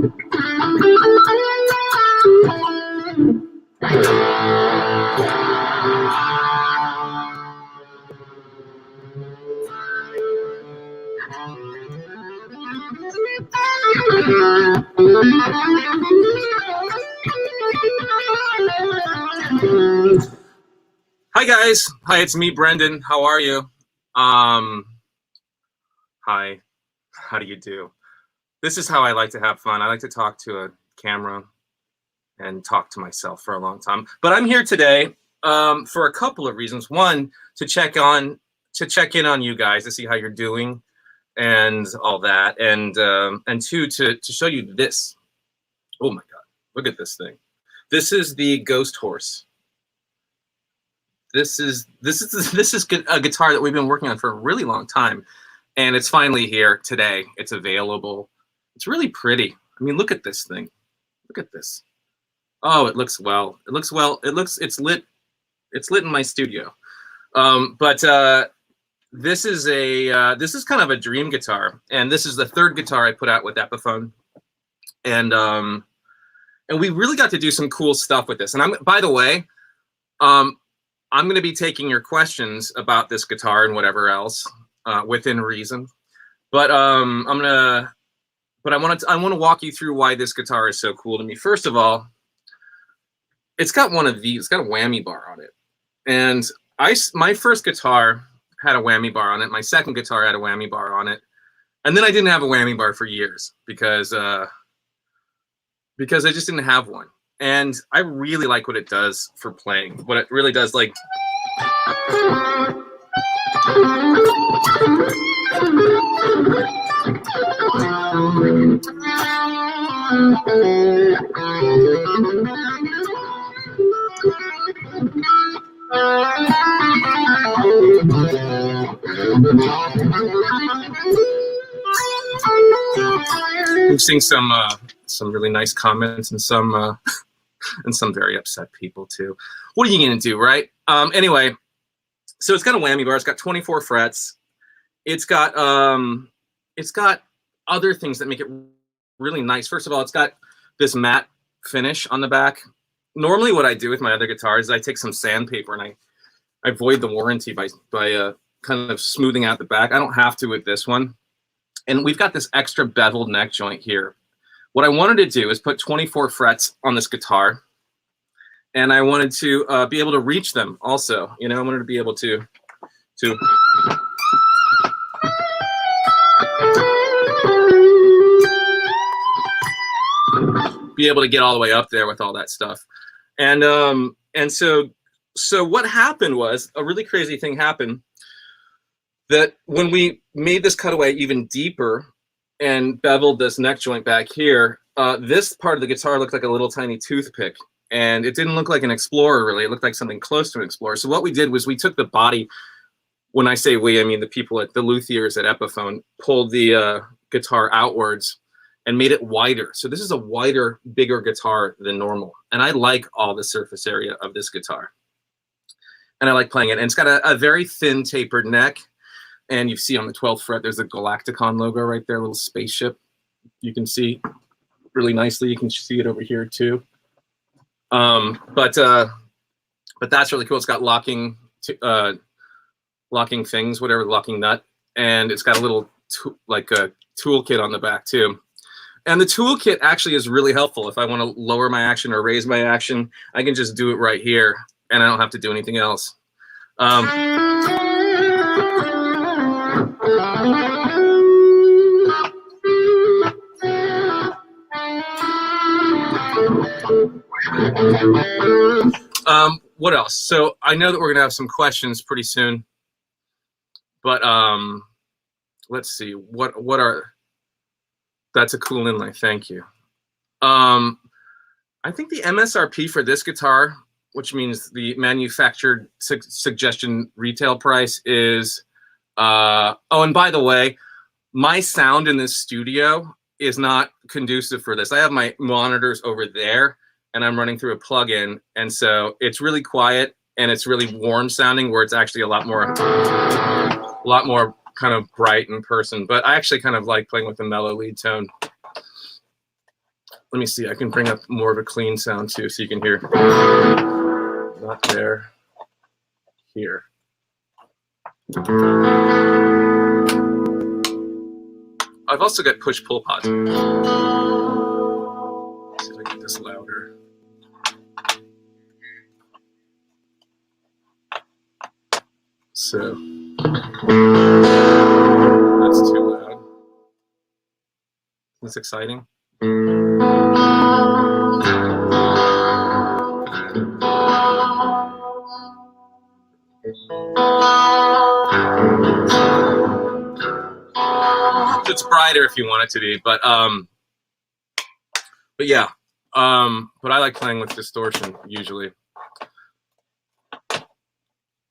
Hi guys, hi, it's me, Brendon. How are you? Hi, how do you do? This is how I like to have fun. I like to talk to a camera and talk to myself for a long time. But I'm here today for a couple of reasons. One, to check in on you guys to see how you're doing and all that, and two, to show you this. Oh my God, look at this thing. This is the GhostHorse. This is a guitar that we've been working on for a really long time, and it's finally here today. It's available. It's really pretty. I mean, look at this thing. Look at this. Oh, it looks well. It looks well. It's lit. It's lit in my studio. This is kind of a dream guitar, and this is the third guitar I put out with Epiphone, and we really got to do some cool stuff with this. And by the way, I'm going to be taking your questions about this guitar and whatever else within reason. But I want to walk you through why this guitar is so cool to me. First of all, it's got one of these. It's got a whammy bar on it, and my first guitar had a whammy bar on it. My second guitar had a whammy bar on it, and then I didn't have a whammy bar for years because I just didn't have one. And I really like what it does for playing. What it really does, like, we've seen some really nice comments and some very upset people too. What are you gonna do, right? Anyway, so it's got a whammy bar. It's got 24 frets. It's got other things that make it really nice. First of all, it's got this matte finish on the back. Normally, what I do with my other guitars is I take some sandpaper and I void the warranty by kind of smoothing out the back. I don't have to with this one. And we've got this extra beveled neck joint here. What I wanted to do is put 24 frets on this guitar, and I wanted to be able to reach them also. You know, I wanted to be able to be able to get all the way up there with all that stuff. And so what happened was a really crazy thing happened, that when we made this cutaway even deeper and beveled this neck joint back here, this part of the guitar looked like a little tiny toothpick, and it didn't look like an Explorer really. It looked like something close to an Explorer. So what we did was we took the body. When I say we, I mean the people at the luthiers at Epiphone pulled the guitar outwards and made it wider. So this is a wider, bigger guitar than normal. And I like all the surface area of this guitar, and I like playing it. And it's got a very thin tapered neck. And you see on the 12th fret, there's a Galacticon logo right there, a little spaceship. You can see really nicely. You can see it over here too. But that's really cool. It's got locking things, whatever, locking nut, and it's got a little a toolkit on the back too. And the toolkit actually is really helpful. If I want to lower my action or raise my action, I can just do it right here, and I don't have to do anything else. What else? So I know that we're gonna have some questions pretty soon, but let's see. What are? That's a cool inlay. Thank you. I think the MSRP for this guitar, which means the manufactured suggestion retail price, is oh, and by the way, my sound in this studio is not conducive for this. I have my monitors over there, and I'm running through a plugin, and so it's really quiet and it's really warm sounding, where it's actually a lot more kind of bright in person. But I actually kind of like playing with the mellow lead tone. let me see. I can bring up more of a clean sound too, so you can hear. Not there. Here. I've also got push-pull pods. Let's see if I get this louder. So that's too loud. That's exciting. It's brighter if you want it to be, but yeah, but I like playing with distortion usually.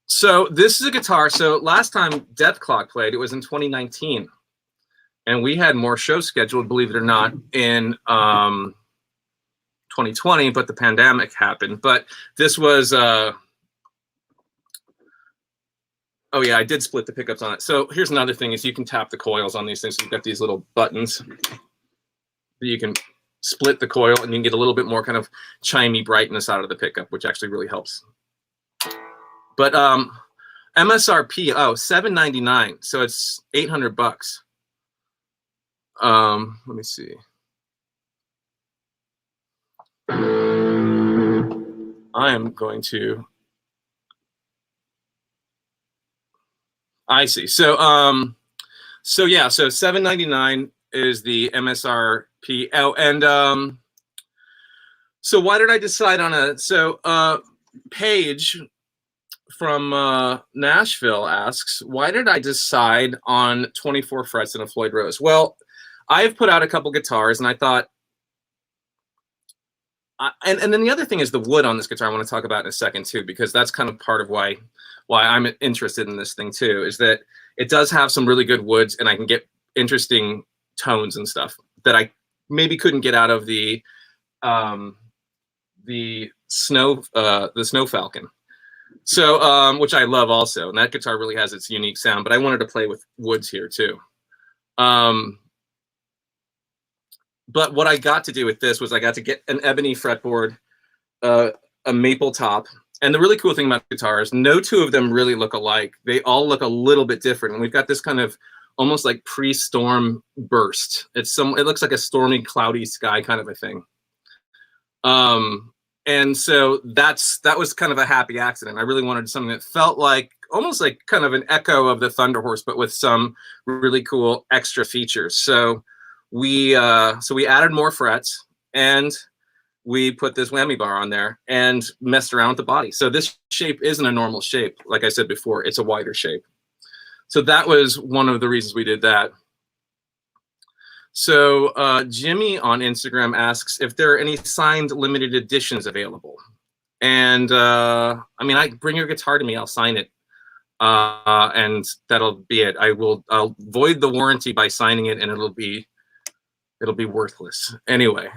So this is a guitar. So last time Death Clock played, it was in 2019, and we had more shows scheduled, believe it or not, in 2020, but the pandemic happened. But this was oh yeah, I did split the pickups on it. So here's another thing: is you can tap the coils on these things. So you've got these little buttons that you can split the coil, and you can get a little bit more kind of chimey brightness out of the pickup, which actually really helps. But MSRP, oh, $799, so it's $800. Let me see. I am going to. I see. So so yeah, so $799 is the MSRP. Oh, and so why did I decide on a Paige from Nashville asks, why did I decide on 24 frets and a Floyd Rose? Well, I've put out a couple guitars, and I thought, and then the other thing is the wood on this guitar. I want to talk about in a second too, because that's kind of part of why I'm interested in this thing too, is that it does have some really good woods, and I can get interesting tones and stuff that I maybe couldn't get out of the Snow Falcon. So, which I love also, and that guitar really has its unique sound, but I wanted to play with woods here too. But what I got to do with this was I got to get an ebony fretboard, a maple top, and the really cool thing about guitars, no two of them really look alike. They all look a little bit different, and we've got this kind of almost like pre-storm burst. It looks like a stormy, cloudy sky kind of a thing. And so that was kind of a happy accident. I really wanted something that felt like almost like kind of an echo of the Thunder Horse, but with some really cool extra features. So we added more frets, and we put this whammy bar on there and messed around with the body. So this shape isn't a normal shape. Like I said before, it's a wider shape. So that was one of the reasons we did that. So Jimmy on Instagram asks if there are any signed limited editions available. And I mean, bring your guitar to me, I'll sign it. And that'll be it. I'll void the warranty by signing it, and it'll be worthless. Anyway,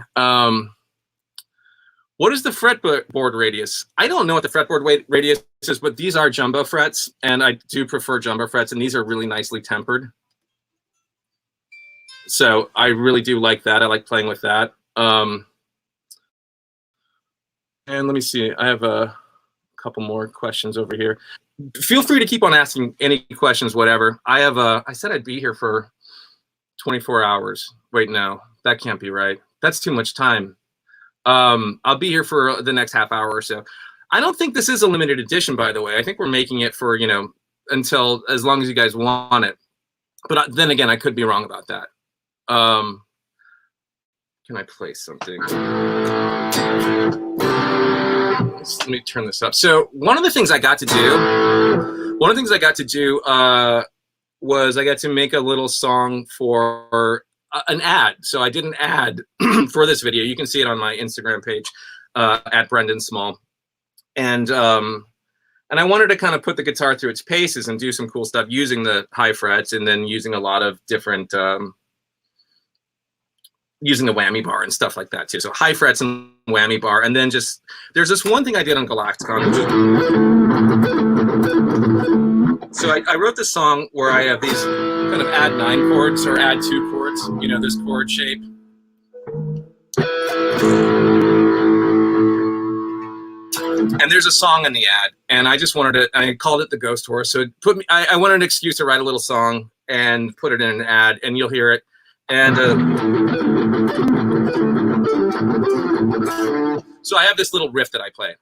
what is the fretboard radius? I don't know what the fretboard radius is, but these are jumbo frets, and I do prefer jumbo frets, and these are really nicely tempered. So I really do like that. I like playing with that. And let me see. I have a couple more questions over here. Feel free to keep on asking any questions, whatever. I said I'd be here for 24 hours. Wait, no, that can't be right. That's too much time. I'll be here for the next half hour or so. I don't think this is a limited edition, by the way. I think we're making it for, until as long as you guys want it. But then again, I could be wrong about that. Can I play something? Let me turn this up. So one of the things I got to do was I got to make a little song for an ad. So I did an ad for this video. You can see it on my Instagram page at Brendon Small. And I wanted to kind of put the guitar through its paces and do some cool stuff using the high frets, and then using a lot of different using the whammy bar and stuff like that too. So high frets and whammy bar. And then there's this one thing I did on Galacticon. So I wrote this song where I have these kind of add 9 chords or add 2 chords, this chord shape. And there's a song in the ad, and I just wanted to, I called it the GhostHorse. So it put me, I wanted an excuse to write a little song and put it in an ad, and you'll hear it. And so I have this little riff that I play.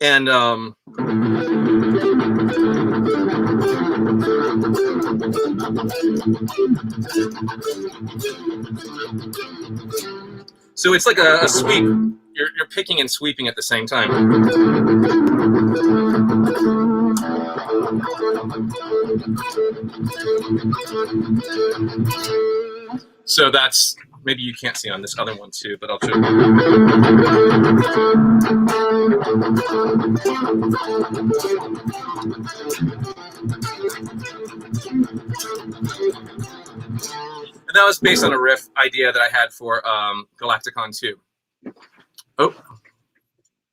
And so it's like a sweep. You're picking and sweeping at the same time. So that's, maybe you can't see on this other one too, but I'll show And that was based on a riff idea that I had for Galacticon 2. Oh,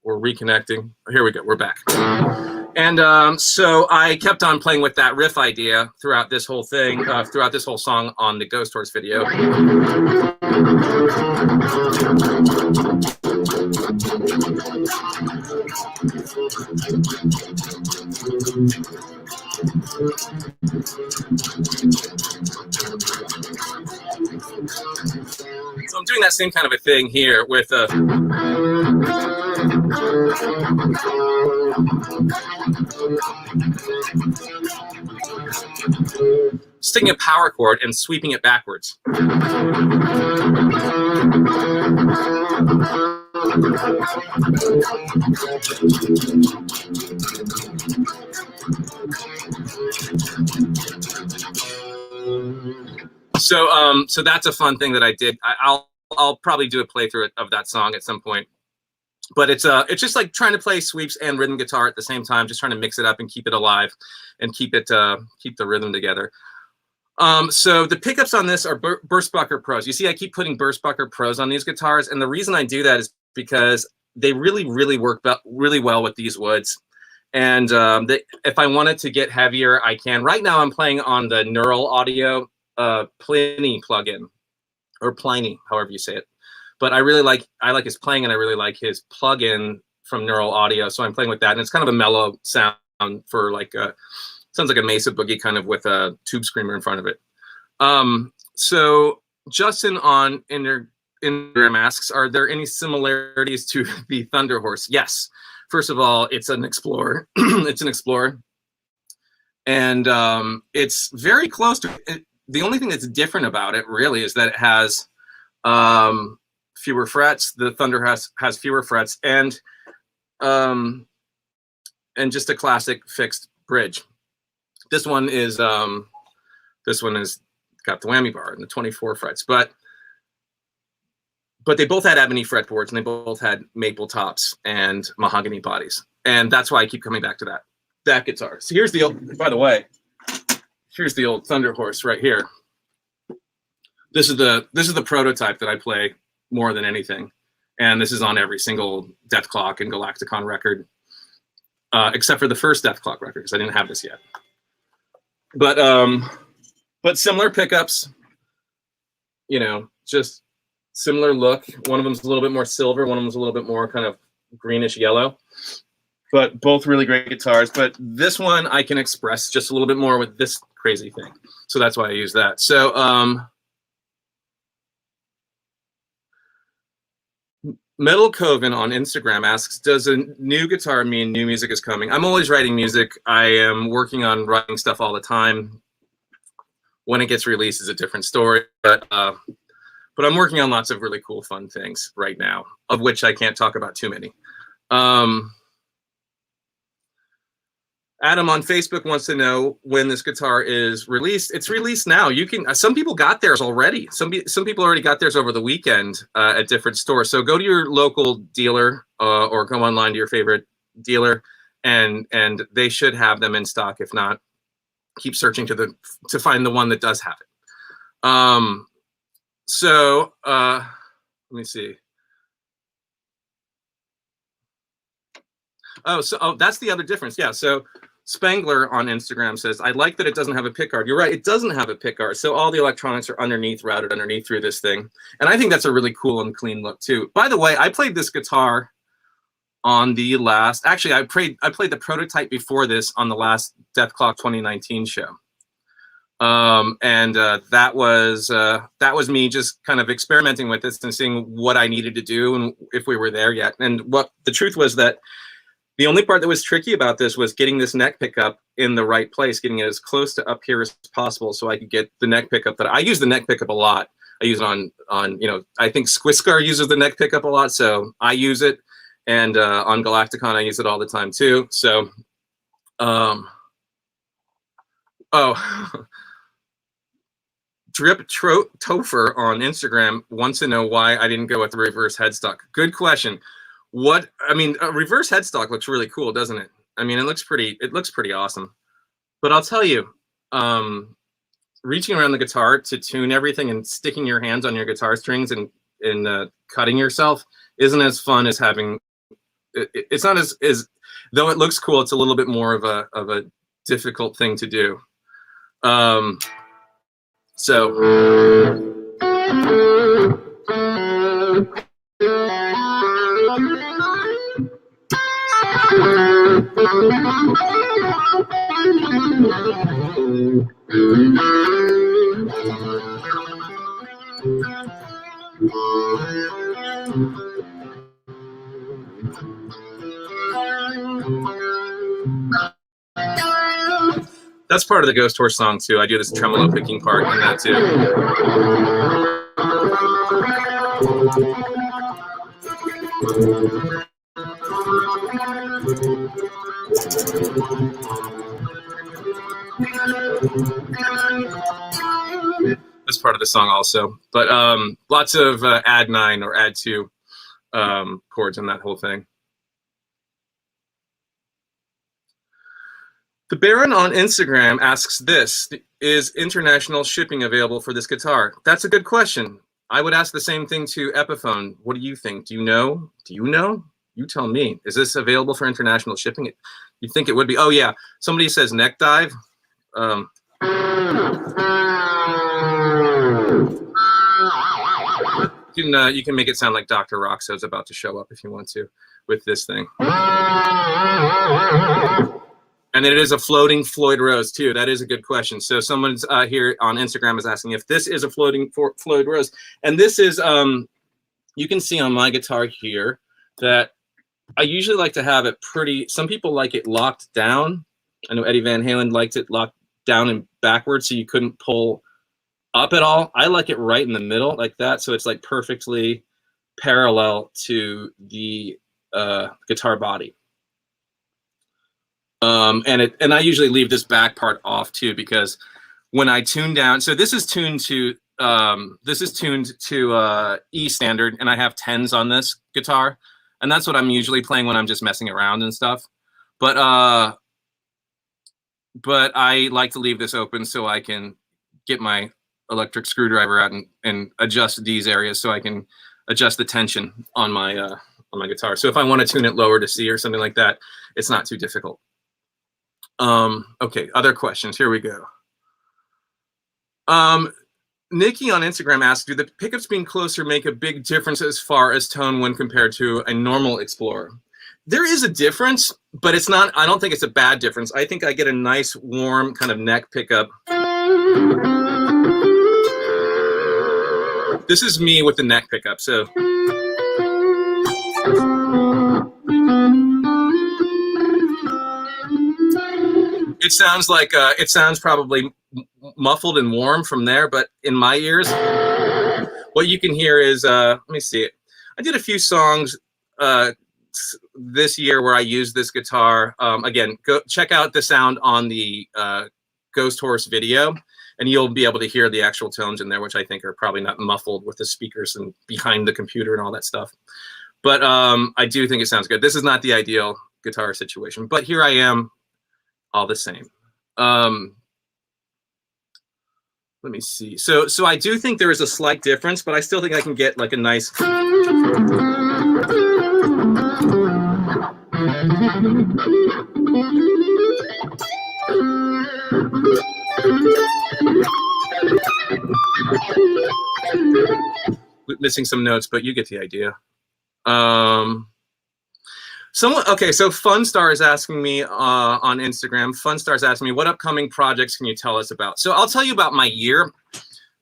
we're reconnecting. Here we go, we're back. And so I kept on playing with that riff idea throughout this whole thing, throughout this whole song on the GhostHorse video. So I'm doing that same kind of a thing here with sticking a power chord and sweeping it backwards. So that's a fun thing that I did. I'll probably do a playthrough of that song at some point. But it's just like trying to play sweeps and rhythm guitar at the same time, just trying to mix it up and keep it alive and keep the rhythm together. So the pickups on this are Burstbucker Pros. You see, I keep putting Burstbucker Pros on these guitars, and the reason I do that is because they really work really well with these woods. And if I wanted to get heavier, I can. Right now, I'm playing on the Neural Audio Pliny plugin, or Pliny, however you say it. But I like his playing, and I really like his plugin from Neural Audio. So I'm playing with that, and it's kind of a mellow sound for like sounds like a Mesa Boogie kind of with a tube screamer in front of it. So Justin on Instagram asks, are there any similarities to the Thunderhorse? Yes. First of all, it's an Explorer. It's an Explorer, and it's very close to it. The only thing that's different about it really is that it has fewer frets. The Thunder has fewer frets, and just a classic fixed bridge. This one is got the whammy bar and the 24 frets, but they both had ebony fretboards, and they both had maple tops and mahogany bodies, and that's why I keep coming back to that guitar. So here's the old, by the way, here's the old Thunderhorse right here. This is the prototype that I play more than anything, and this is on every single Death Clock and Galacticon record, except for the first Death Clock record, because I didn't have this yet. But similar pickups, you know, just similar look. One of them's a little bit more silver, one of them's a little bit more kind of greenish yellow, but both really great guitars. But this one I can express just a little bit more with this crazy thing, so that's why I use that. So Metal Coven on Instagram asks, does a new guitar mean new music is coming? I'm always writing music. I am working on writing stuff all the time. When it gets released is a different story, but I'm working on lots of really cool, fun things right now, of which I can't talk about too many. Adam on Facebook wants to know when this guitar is released. It's released now. You can. Some people got theirs already. Some people already got theirs over the weekend at different stores. So go to your local dealer or go online to your favorite dealer, and they should have them in stock. If not, keep searching to find the one that does have it. So let me see. Oh, that's the other difference. Yeah. So Spangler on Instagram says, I like that it doesn't have a pickguard. You're right, it doesn't have a pickguard. So all the electronics are routed underneath through this thing. And I think that's a really cool and clean look too. By the way, I played this guitar on the last, actually I played the prototype before this on the last Death Clock 2019 show. That was me just kind of experimenting with this and seeing what I needed to do and if we were there yet. And what the truth was that the only part that was tricky about this was getting this neck pickup in the right place, getting it as close to up here as possible so I could get the neck pickup that I use the neck pickup a lot. I use it on I think Squiscar uses the neck pickup a lot, so I use it. And on Galacticon, I use it all the time too. So, Drip Topher on Instagram wants to know why I didn't go with the reverse headstock. Good question. A reverse headstock looks really cool, doesn't it? I mean, it looks pretty awesome. But I'll tell you, reaching around the guitar to tune everything and sticking your hands on your guitar strings and cutting yourself isn't as fun as having. It's not as though it looks cool. It's a little bit more of a difficult thing to do. That's part of the GhostHorse song too. I do this tremolo picking part in that too. That's part of the song also. But lots of add 9 or add 2 chords in that whole thing. The Baron on Instagram asks this, is international shipping available for this guitar? That's a good question. I would ask the same thing to Epiphone. What do you think? Do you know? Do you know? You tell me. Is this available for international shipping? You think it would be? Oh yeah, somebody says neck dive. You can make it sound like Dr. Roxo's about to show up if you want to with this thing. And it is a floating Floyd Rose too. That is a good question. So someone's here on Instagram is asking if this is a floating Floyd Rose. And this is, you can see on my guitar here that I usually like to have it pretty, some people like it locked down. I know Eddie Van Halen liked it locked down and backwards so you couldn't pull up at all. I like it right in the middle like that. So it's like perfectly parallel to the guitar body. And I usually leave this back part off too, because when I tune down, so this is tuned to E standard, and I have 10s on this guitar, and that's what I'm usually playing when I'm just messing around and stuff. But I like to leave this open so I can get my electric screwdriver out and adjust these areas so I can adjust the tension on my guitar. So if I want to tune it lower to C or something like that, it's not too difficult. Okay, other questions. Here we go. Nikki on Instagram asks, do the pickups being closer make a big difference as far as tone when compared to a normal Explorer? There is a difference, but it's not, I don't think it's a bad difference. I think I get a nice warm kind of neck pickup. This is me with the neck pickup, so. It sounds like, it sounds probably muffled and warm from there, but in my ears, what you can hear is, let me see it. I did a few songs this year where I used this guitar. Again, go check out the sound on the GhostHorse video, and you'll be able to hear the actual tones in there, which I think are probably not muffled with the speakers and behind the computer and all that stuff. But I do think it sounds good. This is not the ideal guitar situation, but here I am all the same. Let me see. So I do think there is a slight difference, but I still think I can get like a nice. Missing some notes, but you get the idea. Okay, so Funstar is asking me on Instagram. Funstar is asking me, what upcoming projects can you tell us about? So I'll tell you about my year.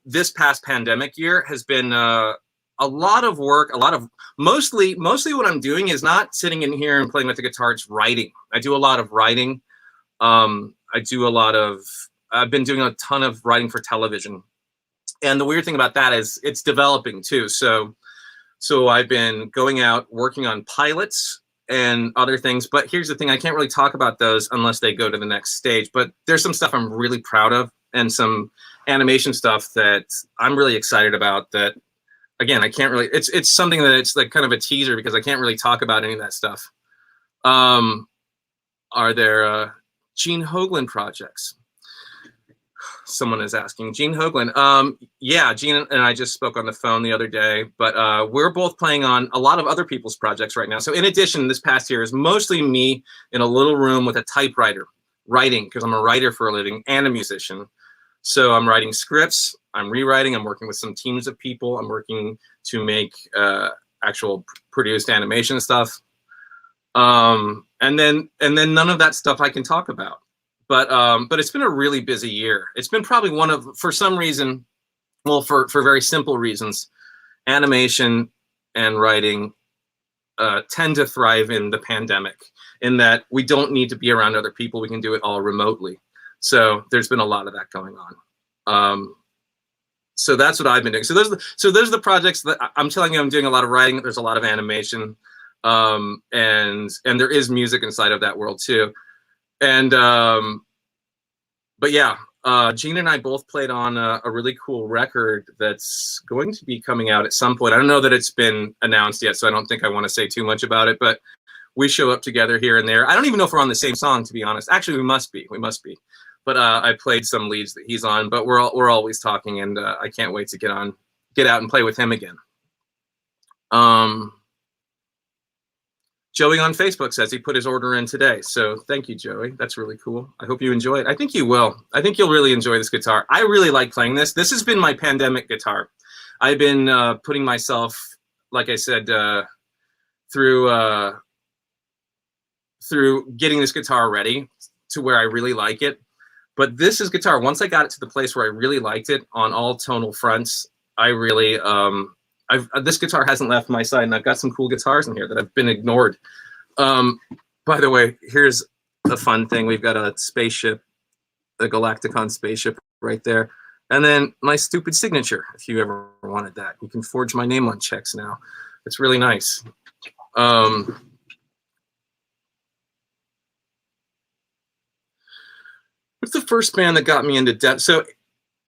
This past pandemic year has been a lot of work, mostly what I'm doing is not sitting in here and playing with the guitar, it's writing. I do a lot of writing. I've been doing a ton of writing for television. And the weird thing about that is it's developing too. So I've been going out, working on pilots and other things, but here's the thing, I can't really talk about those unless they go to the next stage, but there's some stuff I'm really proud of and some animation stuff that I'm really excited about that, again, I can't really, it's something that it's like kind of a teaser because I can't really talk about any of that stuff. Are there Gene Hoagland projects? Someone is asking. Gene Hoagland. Yeah, Gene and I just spoke on the phone the other day, but we're both playing on a lot of other people's projects right now. So in addition, this past year is mostly me in a little room with a typewriter, writing, because I'm a writer for a living and a musician. So I'm writing scripts, I'm rewriting, I'm working with some teams of people, I'm working to make actual produced animation stuff. And then none of that stuff I can talk about. But it's been a really busy year. It's been probably one of, for some reason, well, for very simple reasons, animation and writing tend to thrive in the pandemic, in that we don't need to be around other people. We can do it all remotely. So there's been a lot of that going on. So that's what I've been doing. So those are the projects that I'm telling you, I'm doing a lot of writing. There's a lot of animation, and there is music inside of that world too. And but yeah, Gene and I both played on a really cool record that's going to be coming out at some point. I don't know that it's been announced yet, so I don't think I want to say too much about it, but we show up together here and there. I don't even know if we're on the same song, to be honest. Actually, we must be. But I played some leads that he's on, but we're always talking, and I can't wait to get out and play with him again. Joey on Facebook says he put his order in today. So thank you, Joey. That's really cool. I hope you enjoy it. I think you will. I think you'll really enjoy this guitar. I really like playing this. This has been my pandemic guitar. I've been putting myself, like I said, through getting this guitar ready to where I really like it. But this is guitar. Once I got it to the place where I really liked it on all tonal fronts, I really, this guitar hasn't left my side, and I've got some cool guitars in here that have been ignored. By the way, here's a fun thing. We've got a spaceship, the Galacticon spaceship right there. And then my stupid signature, if you ever wanted that. You can forge my name on checks now. It's really nice. What's the first band that got me into death? So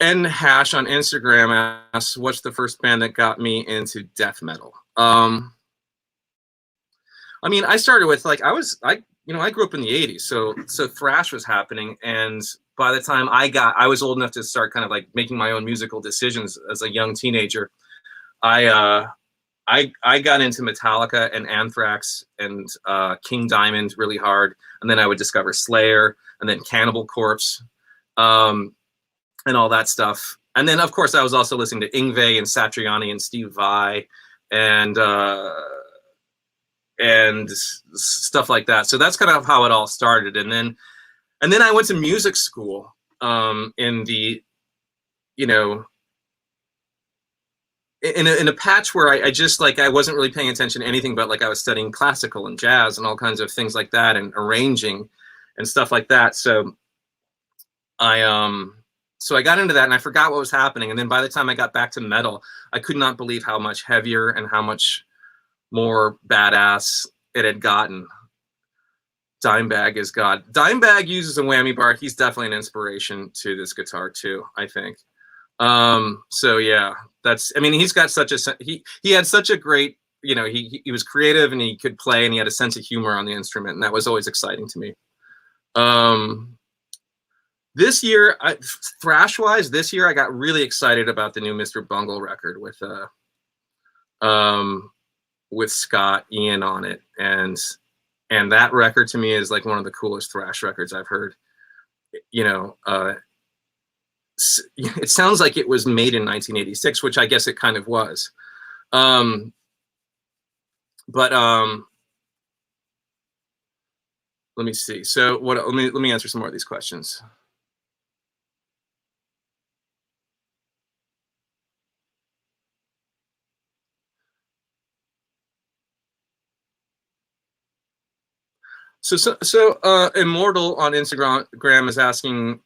N Hash on Instagram asks, what's the first band that got me into death metal? I mean, I started with, like, I grew up in the 80s, so thrash was happening, and by the time I was old enough to start kind of like making my own musical decisions as a young teenager, I got into Metallica and Anthrax and King Diamond really hard, and then I would discover Slayer and then Cannibal Corpse. And all that stuff. And then, of course, I was also listening to Yngwie and Satriani and Steve Vai and stuff like that. So that's kind of how it all started. And then I went to music school in the, you know, in a patch where I just, like, I wasn't really paying attention to anything, but like I was studying classical and jazz and all kinds of things like that and arranging and stuff like that. So I got into that and I forgot what was happening. And then by the time I got back to metal, I could not believe how much heavier and how much more badass it had gotten. Dimebag is God. Dimebag uses a whammy bar. He's definitely an inspiration to this guitar too, I think. So yeah, I mean, he's got such he had such a great, you know, he was creative and he could play and he had a sense of humor on the instrument, and that was always exciting to me. This year, thrash-wise, this year I got really excited about the new Mr. Bungle record with Scott Ian on it, and that record to me is like one of the coolest thrash records I've heard. You know, it sounds like it was made in 1986, which I guess it kind of was. But let me see. So let me answer some more of these questions. So Immortal on Instagram is asking,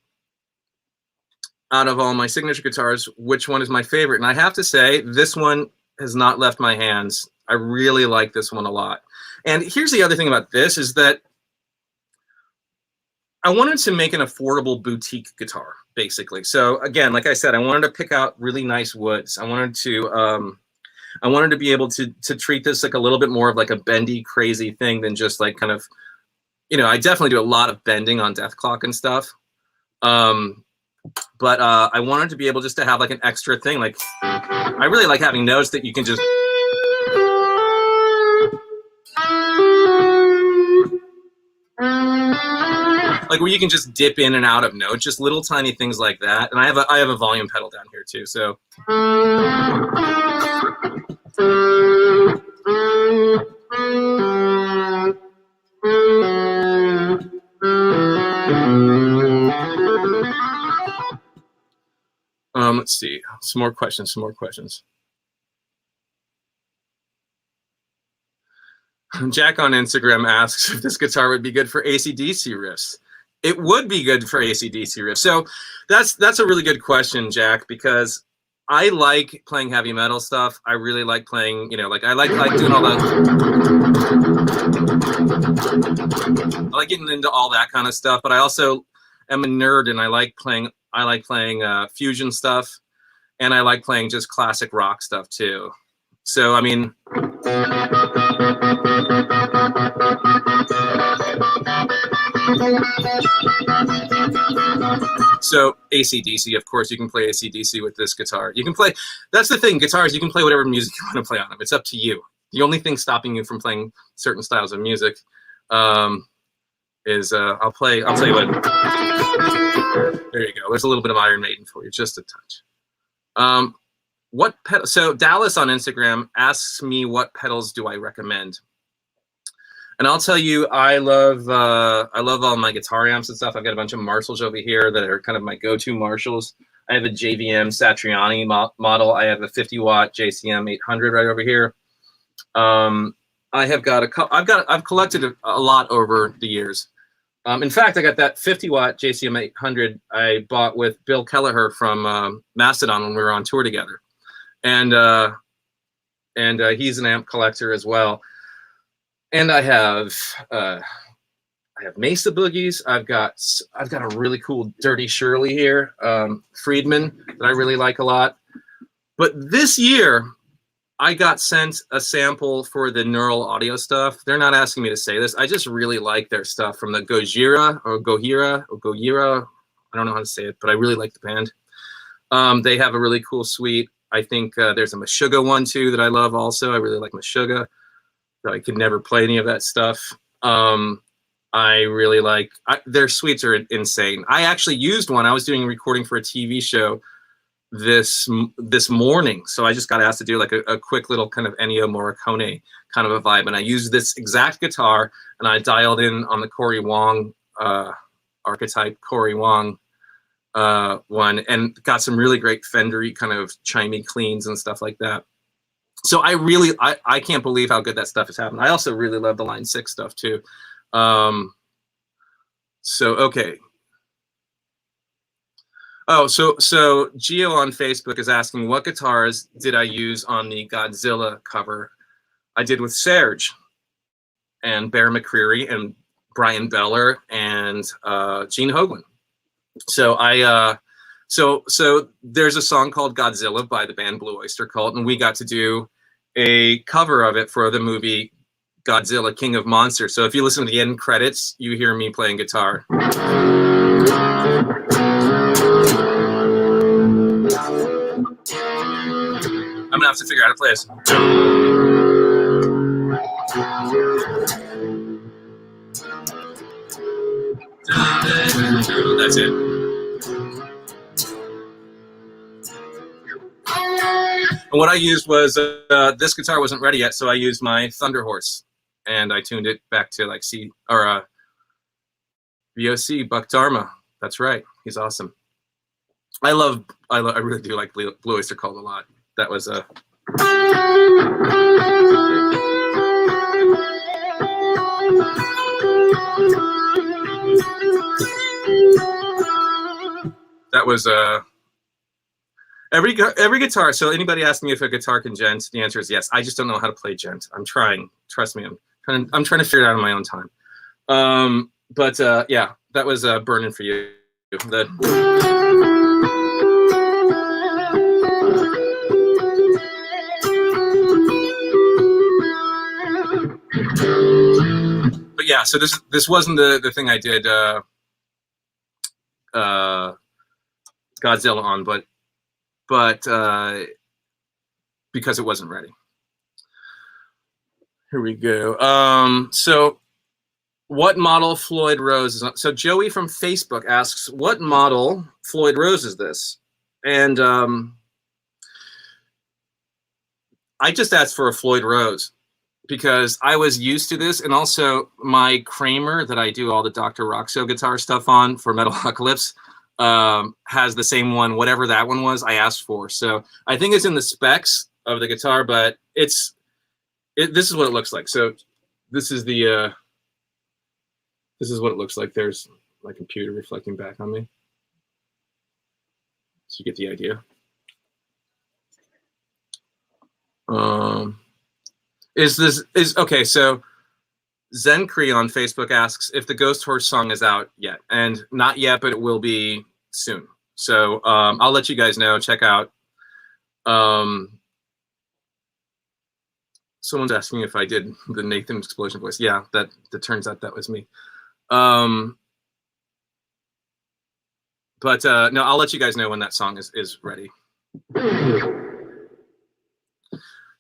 out of all my signature guitars, which one is my favorite? And I have to say, this one has not left my hands. I really like this one a lot. And here's the other thing about this is that I wanted to make an affordable boutique guitar, basically. So again, like I said, I wanted to pick out really nice woods. I wanted to be able to treat this like a little bit more of like a bendy, crazy thing than just like kind of, I definitely do a lot of bending on Death Clock and stuff. But I wanted to be able just to have like an extra thing. Like, I really like having notes that you can just, like where you can just dip in and out of notes, just little tiny things like that. And I have a volume pedal down here too. So let's see, some more questions. Jack on Instagram asks if this guitar would be good for AC/DC riffs. It would be good for AC/DC riffs. So that's a really good question, Jack, because I like playing heavy metal stuff. I really like playing, like I like doing all that. I like getting into all that kind of stuff, but I also am a nerd and I like playing fusion stuff, and I like playing just classic rock stuff too. So I mean, so AC/DC, of course, you can play AC/DC with this guitar. You can play. That's the thing. Guitars, you can play whatever music you want to play on them. It's up to you. The only thing stopping you from playing certain styles of music is I'll tell you what. There you go. There's a little bit of Iron Maiden for you, just a touch. What pedal? So Dallas on Instagram asks me, what pedals do I recommend? And I'll tell you, I love all my guitar amps and stuff. I've got a bunch of Marshalls over here that are kind of my go-to Marshalls. I have a JVM Satriani model. I have a 50-watt JCM 800 right over here. I have got I've collected a lot over the years. In fact, I got that 50-watt JCM 800 I bought with Bill Kelleher from Mastodon when we were on tour together, and he's an amp collector as well. And I have Mesa Boogies. I've got a really cool Dirty Shirley here, Friedman, that I really like a lot. But this year, I got sent a sample for the Neural Audio stuff. They're not asking me to say this. I just really like their stuff from the Gojira. I don't know how to say it, but I really like the band. They have a really cool suite. I think there's a Meshuggah one too that I love also. I really like Meshuggah. I could never play any of that stuff. I really like their suites are insane. I actually used one. I was doing a recording for a TV show this morning, so I just got asked to do like a quick little kind of Ennio Morricone kind of a vibe, and I used this exact guitar and I dialed in on the Corey Wong archetype Corey Wong one, and got some really great Fendery kind of chimey cleans and stuff like that. So I can't believe how good that stuff has happened. I also really love the Line 6 stuff too. So okay. Oh, so Gio on Facebook is asking, what guitars did I use on the Godzilla cover I did with Serge and Bear McCreary and Brian Beller and Gene Hoagland. So so there's a song called Godzilla by the band Blue Oyster Cult, and we got to do a cover of it for the movie Godzilla King of Monsters. So if you listen to the end credits, you hear me playing guitar. I'm gonna have to figure out how to play this. That's it. And what I used was this guitar wasn't ready yet, so I used my Thunder Horse, and I tuned it back to like C or VOC Buck Dharma. That's right, he's awesome. I really do like Blue Oyster Cult a lot. That was a. That was every guitar. So anybody asking me if a guitar can gent, the answer is yes. I just don't know how to play gent. I'm trying. Trust me. I'm trying to figure it out on my own time. But yeah, that was burning for you. But yeah, so this wasn't the thing I did Godzilla on, but because it wasn't ready. Here we go. So what model Floyd Rose is on? So Joey from Facebook asks, what model Floyd Rose is this? And I just asked for a Floyd Rose because I was used to this, and also my Kramer that I do all the Dr. Roxo guitar stuff on for Metalocalypse has the same one, whatever that one was I asked for. So I think it's in the specs of the guitar, but this is what it looks like. So this is the this is what it looks like. There's my computer reflecting back on me, so you get the idea. Okay, so Zencree on Facebook asks if the GhostHorse song is out yet, and not yet, but it will be soon. So I'll let you guys know. Check out. Someone's asking if I did the Nathan Explosion voice. Yeah, that turns out that was me. But no, I'll let you guys know when that song is ready.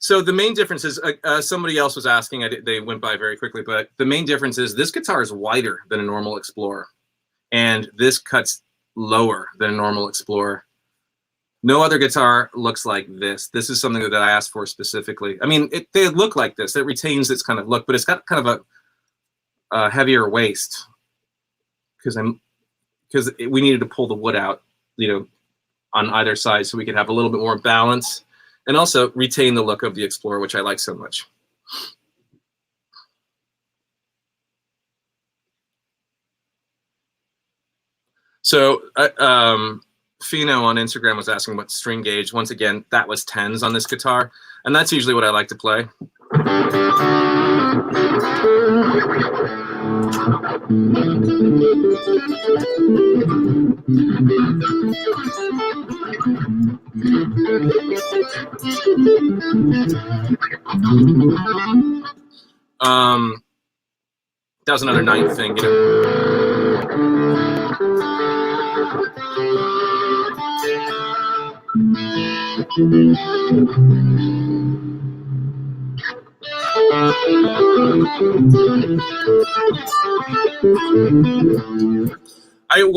So the main difference is somebody else was asking. They went by very quickly, but the main difference is this guitar is wider than a normal Explorer, and this cuts lower than a normal Explorer. No other guitar looks like this. This is something that I asked for specifically. I mean, they look like this. It retains its kind of look, but it's got kind of a heavier waist because we needed to pull the wood out, on either side so we could have a little bit more balance. And also retain the look of the Explorer, which I like so much. So Fino on Instagram was asking what string gauge. Once again, that was 10s on this guitar. And that's usually what I like to play. That was another ninth thing,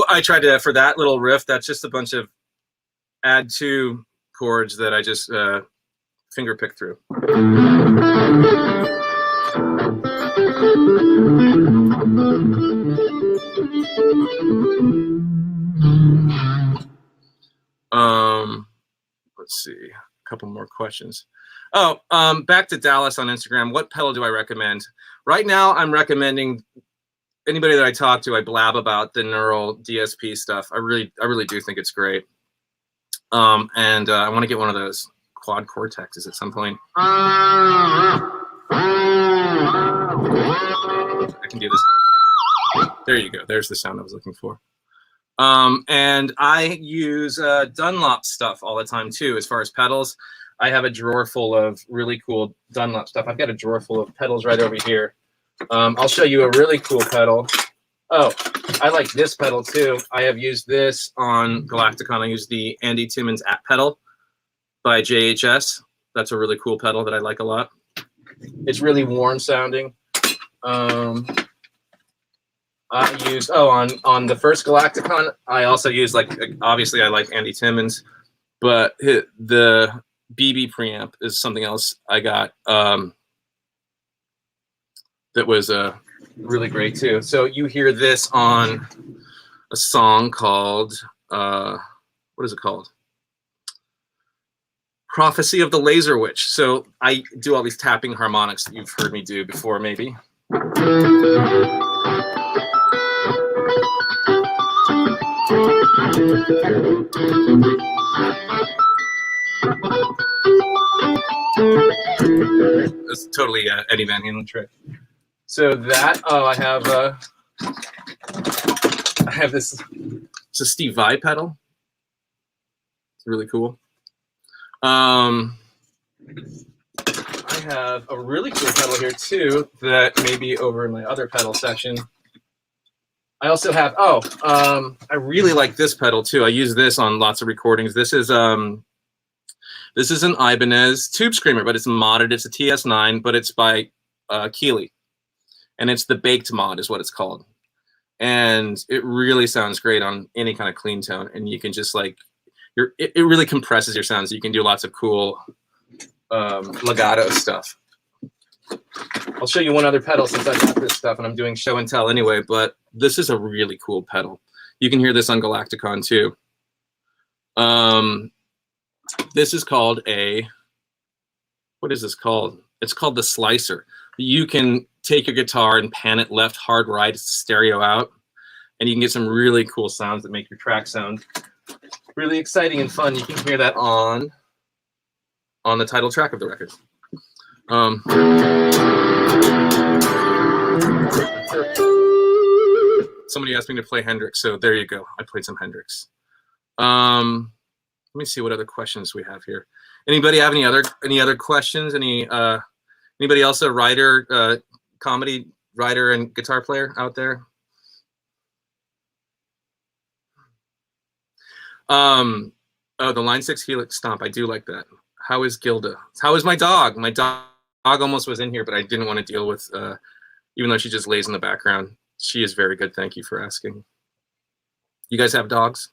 I tried to, for that little riff, that's just a bunch of add two chords that I just finger picked through. Let's see, a couple more questions. Oh, back to Dallas on Instagram. What pedal do I recommend? Right now, I'm recommending anybody that I talk to, I blab about the Neural DSP stuff. I really do think it's great. And I want to get one of those quad Cortexes at some point. I can do this. There you go. There's the sound I was looking for. And I use Dunlop stuff all the time too. As far as pedals, I have a drawer full of really cool Dunlop stuff. I've got a drawer full of pedals right over here. I'll show you a really cool pedal. Oh, I like this pedal too. I have used this on Galacticon. I used the Andy Timmons app pedal by JHS. That's a really cool pedal that I like a lot. It's really warm sounding. I used, on the first Galacticon, I also used, like, obviously I like Andy Timmons, but the BB preamp is something else I got that was really great too. So you hear this on a song called, what is it called? Prophecy of the Laser Witch. So I do all these tapping harmonics that you've heard me do before, maybe. That's totally Eddie Van Halen trick. So that, oh, I have this. It's a Steve Vai pedal. It's really cool. I have a really cool pedal here too that may be over in my other pedal section. I also have, I really like this pedal too. I use this on lots of recordings. This is an Ibanez Tube Screamer, but it's modded. It's a TS9, but it's by Keeley. And it's the Baked mod is what it's called. And it really sounds great on any kind of clean tone. And you can just like, it really compresses your sounds. You can do lots of cool legato stuff. I'll show you one other pedal since I got this stuff and I'm doing show and tell anyway, but this is a really cool pedal. You can hear this on Galacticon too. This is called what is this called? It's called the Slicer. You can take your guitar and pan it left, hard, right, stereo out, and you can get some really cool sounds that make your track sound really exciting and fun. You can hear that on the title track of the record. Somebody asked me to play Hendrix, so there you go. I played some Hendrix. Let me see what other questions we have here. Anybody have any other questions? Anybody else a writer, comedy writer and guitar player out there? Oh, the Line 6 Helix Stomp. I do like that. How is Gilda? How is my dog? My dog almost was in here, but I didn't want to deal with, even though she just lays in the background. She is very good. Thank you for asking. You guys have dogs?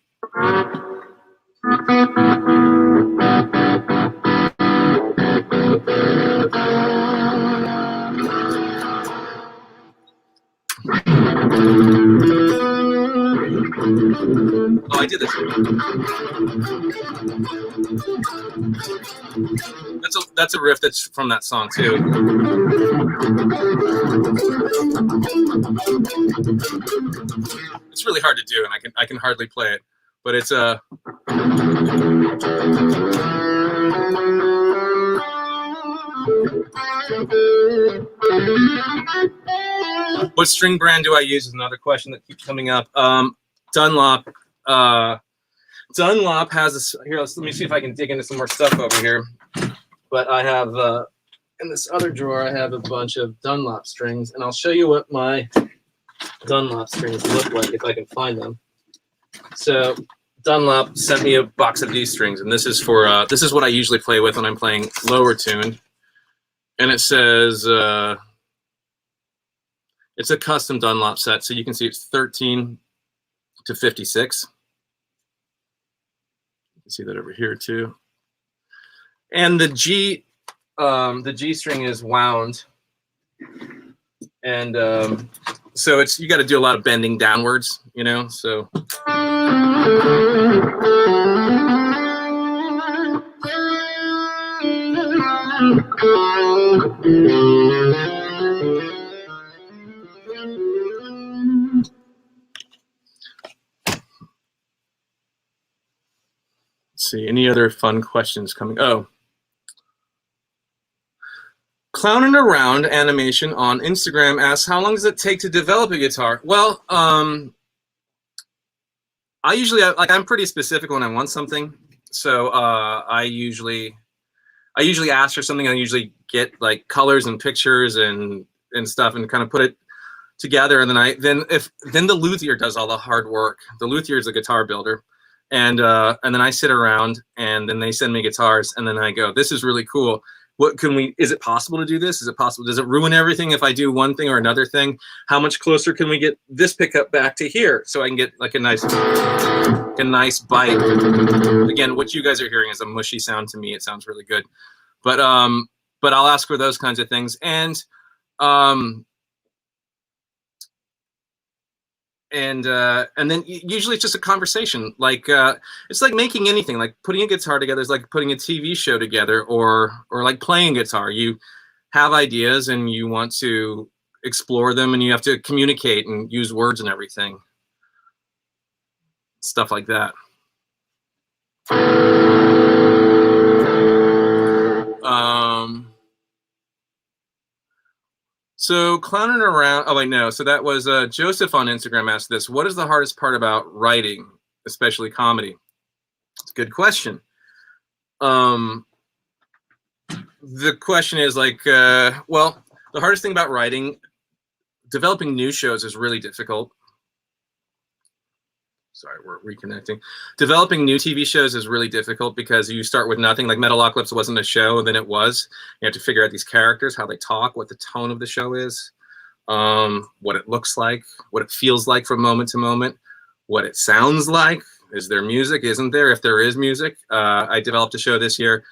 Oh, I did this. That's a riff that's from that song too. It's really hard to do, and I can hardly play it, but it's a. What string brand do I use is another question that keeps coming up. Dunlop. Dunlop has this. Here, let me see if I can dig into some more stuff over here. But I have, in this other drawer, I have a bunch of Dunlop strings, and I'll show you what my Dunlop strings look like if I can find them. So Dunlop sent me a box of these strings, and this is for this is what I usually play with when I'm playing lower tuned. And it says it's a custom Dunlop set, so you can see it's 13 to 56. You can see that over here too. And the G string is wound, and so you got to do a lot of bending downwards, you know. So let's see, any other fun questions coming? Oh. Clowning Around Animation on Instagram asks, how long does it take to develop a guitar? Well, I usually, I'm pretty specific when I want something. So I usually ask for something. I usually get like colors and pictures and stuff and kind of put it together. And then then the luthier does all the hard work. The luthier is a guitar builder. And then I sit around and then they send me guitars and then I go, this is really cool. What can we, is it possible to do this? Is it possible? Does it ruin everything if I do one thing or another thing? How much closer can we get this pickup back to here so I can get like a nice, a nice bite. Again, what you guys are hearing is a mushy sound to me. It sounds really good, but I'll ask for those kinds of things, and then usually it's just a conversation. Like it's like making anything. Like putting a guitar together is like putting a TV show together, or like playing guitar. You have ideas and you want to explore them, and you have to communicate and use words and everything. Stuff like that. So clowning around. Oh wait, no. So that was Joseph on Instagram asked this. What is the hardest part about writing, especially comedy? It's a good question. The question is like, well, the hardest thing about writing, developing new shows is really difficult. Sorry, we're reconnecting. Developing new TV shows is really difficult because you start with nothing. Like Metalocalypse wasn't a show, and then it was. You have to figure out these characters, how they talk, what the tone of the show is, what it looks like, what it feels like from moment to moment, what it sounds like. Is there music? Isn't there? If there is music, I developed a show this year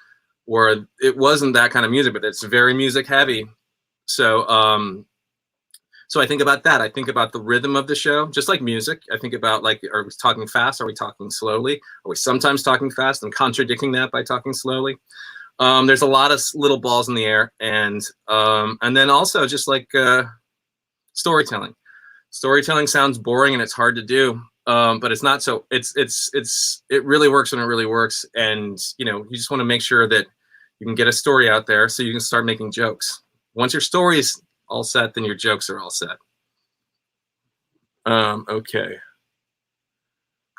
where it wasn't that kind of music, but it's very music heavy. So so I think about that. I think about the rhythm of the show, just like music. I think about like, are we talking fast? Are we talking slowly? Are we sometimes talking fast and contradicting that by talking slowly? There's a lot of little balls in the air, and then also just like storytelling. Storytelling sounds boring and it's hard to do, but it's not. So it really works when it really works, and you just want to make sure that you can get a story out there so you can start making jokes. Once your story is all set, then your jokes are all set. Okay.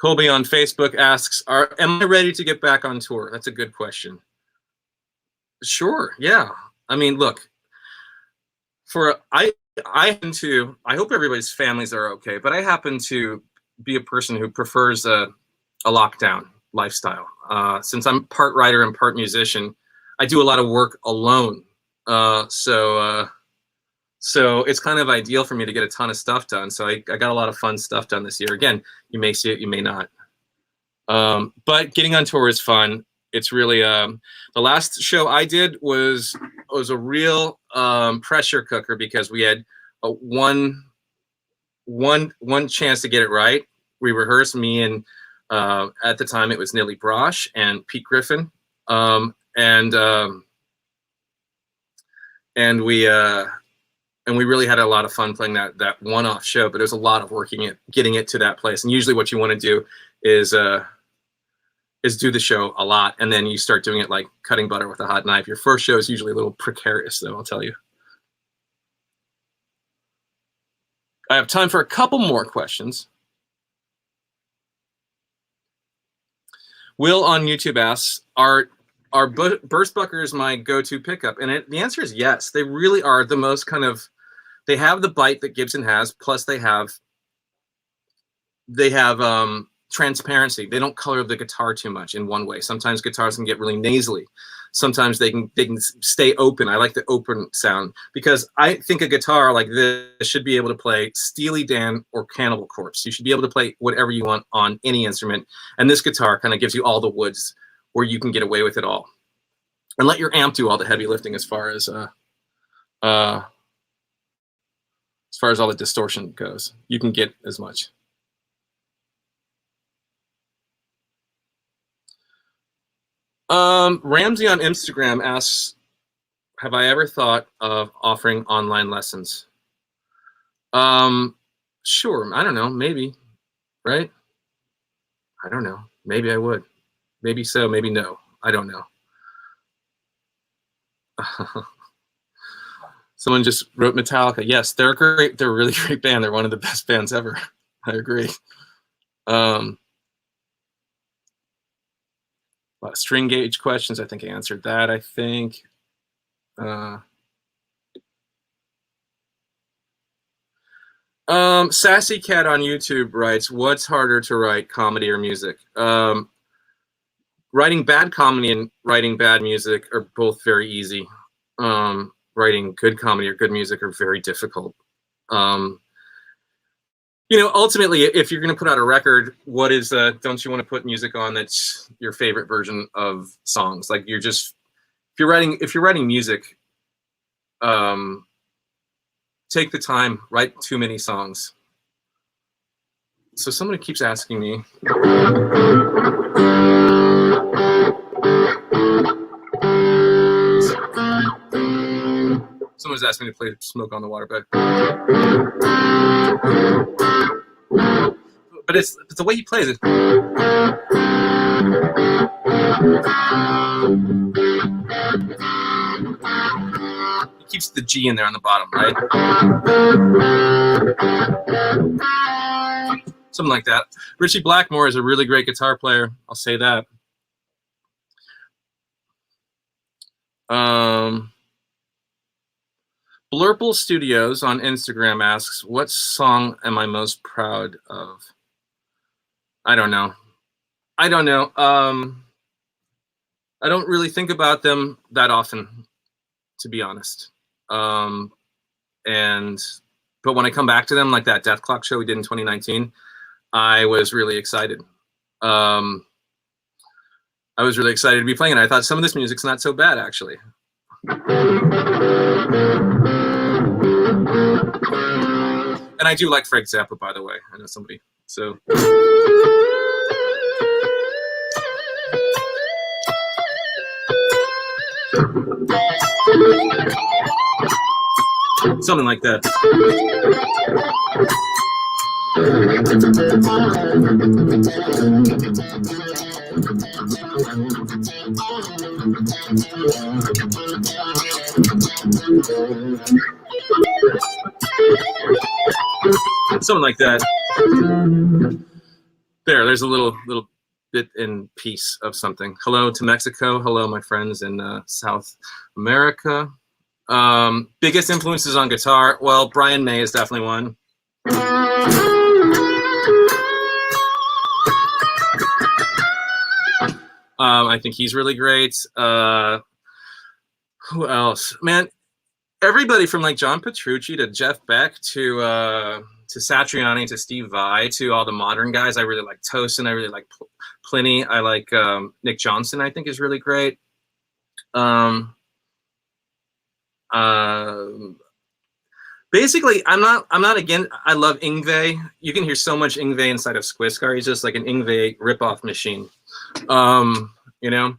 Colby on Facebook asks, am I ready to get back on tour? That's a good question. Sure, yeah. I mean, look, I hope everybody's families are okay, but I happen to be a person who prefers a lockdown lifestyle. Since I'm part writer and part musician, I do a lot of work alone. So it's kind of ideal for me to get a ton of stuff done. So I got a lot of fun stuff done this year. Again, you may see it, you may not. But getting on tour is fun. It's really the last show I did was a real pressure cooker because we had one chance to get it right. We rehearsed, me and at the time it was Nilly Brosh and Pete Griffin, and we really had a lot of fun playing that one-off show. But there's a lot of working getting it to that place. And usually what you want to do is do the show a lot, and then you start doing it like cutting butter with a hot knife. Your first show is usually a little precarious, though, I'll tell you. I have time for a couple more questions. Will on YouTube asks, are Burstbuckers my go-to pickup? And the answer is yes. They really are the most kind of, they have the bite that Gibson has, plus they have transparency. They don't color the guitar too much in one way. Sometimes guitars can get really nasally. Sometimes they can stay open. I like the open sound because I think a guitar like this should be able to play Steely Dan or Cannibal Corpse. You should be able to play whatever you want on any instrument. And this guitar kind of gives you all the woods where you can get away with it all. And let your amp do all the heavy lifting as far as all the distortion goes. You can get as much. Ramsey on Instagram asks, have I ever thought of offering online lessons? Sure. I don't know. Maybe. Right? I don't know. Maybe I would. Maybe so. Maybe no. I don't know. Someone just wrote Metallica. Yes, they're great. They're a really great band. They're one of the best bands ever. I agree. A lot of string gauge questions. I think I answered that. I think. Sassy Cat on YouTube writes, what's harder to write, comedy or music? Writing bad comedy and writing bad music are both very easy. Writing good comedy or good music are very difficult. You know, ultimately, if you're going to put out a record, what is don't you want to put music on that's your favorite version of songs? Like you're just if you're writing music, take the time, write too many songs. So somebody keeps asking me. Someone's asking me to play Smoke on the Water, but it's the way he plays it. He keeps the G in there on the bottom, right? Something like that. Richie Blackmore is a really great guitar player. I'll say that. Blurple Studios on Instagram asks, what song am I most proud of? I don't know. I don't know. I don't really think about them that often, to be honest. But when I come back to them, like that Death Clock show we did in 2019, I was really excited. I was really excited to be playing it. I thought some of this music's not so bad, actually. And I do like Frank Zappa, by the way. I know somebody. So. Something like that. Something like that. There's a little bit in piece of something. Hello to Mexico. Hello, my friends in South America. Biggest influences on guitar. Well, Brian May is definitely one. I think he's really great. Who else? Man, everybody from like John Petrucci to Jeff Beck to Satriani to Steve Vai to all the modern guys. I really like Tosin. I really like Pliny. I like Nick Johnson. I think is really great. Basically, I'm not again. I love Yngwie. You can hear so much Yngwie inside of Squiscar. He's just like an Yngwie ripoff machine. You know,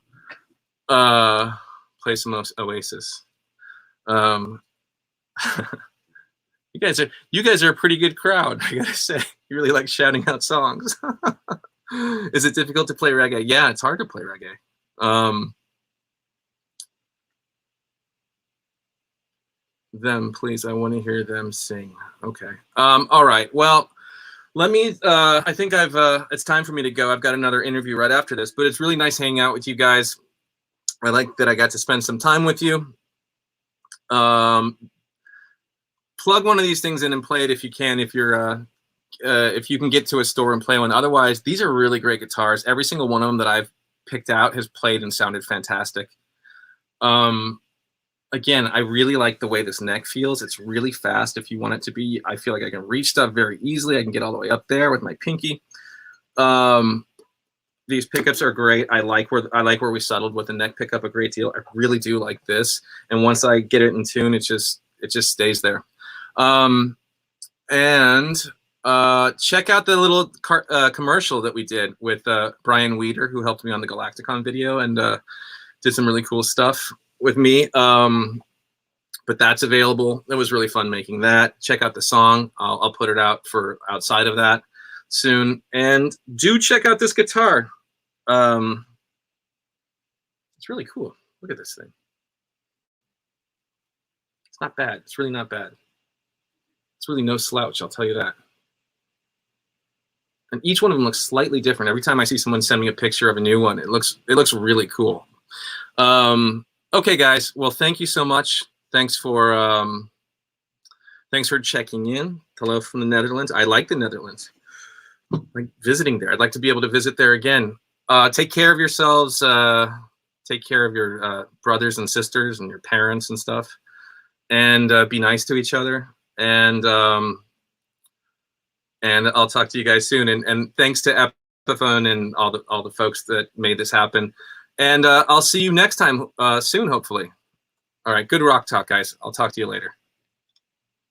play some Oasis. You guys are a pretty good crowd, I gotta say. You really like shouting out songs. Is it difficult to play reggae? Yeah, it's hard to play reggae. Them, please. I want to hear them sing. Okay. All right. Well, let me. I think it's time for me to go. I've got another interview right after this, but it's really nice hanging out with you guys. I like that I got to spend some time with you. Plug one of these things in and play it if you can. If you can get to a store and play one. Otherwise, these are really great guitars. Every single one of them that I've picked out has played and sounded fantastic. Again, I really like the way this neck feels. It's really fast if you want it to be. I feel like I can reach stuff very easily. I can get all the way up there with my pinky. These pickups are great. I like where we settled with the neck pickup a great deal. I really do like this. And once I get it in tune, it just stays there. And check out the little commercial that we did with Brian Weeder, who helped me on the Galacticon video and did some really cool stuff with me. But that's available. It was really fun making that. Check out the song. I'll put it out for outside of that soon. And do check out this guitar. It's really cool. Look at this thing. It's not bad. It's really not bad. It's really no slouch, I'll tell you that. And each one of them looks slightly different. Every time I see someone send me a picture of a new one, it looks really cool. Okay, guys. Well, thank you so much. Thanks for checking in. Hello from the Netherlands. I like the Netherlands. I like visiting there. I'd like to be able to visit there again. Take care of yourselves. Take care of your brothers and sisters and your parents and stuff. And be nice to each other. And And I'll talk to you guys soon. And thanks to Epiphone and all the folks that made this happen. And I'll see you next time soon, hopefully. All right, good rock talk, guys. I'll talk to you later.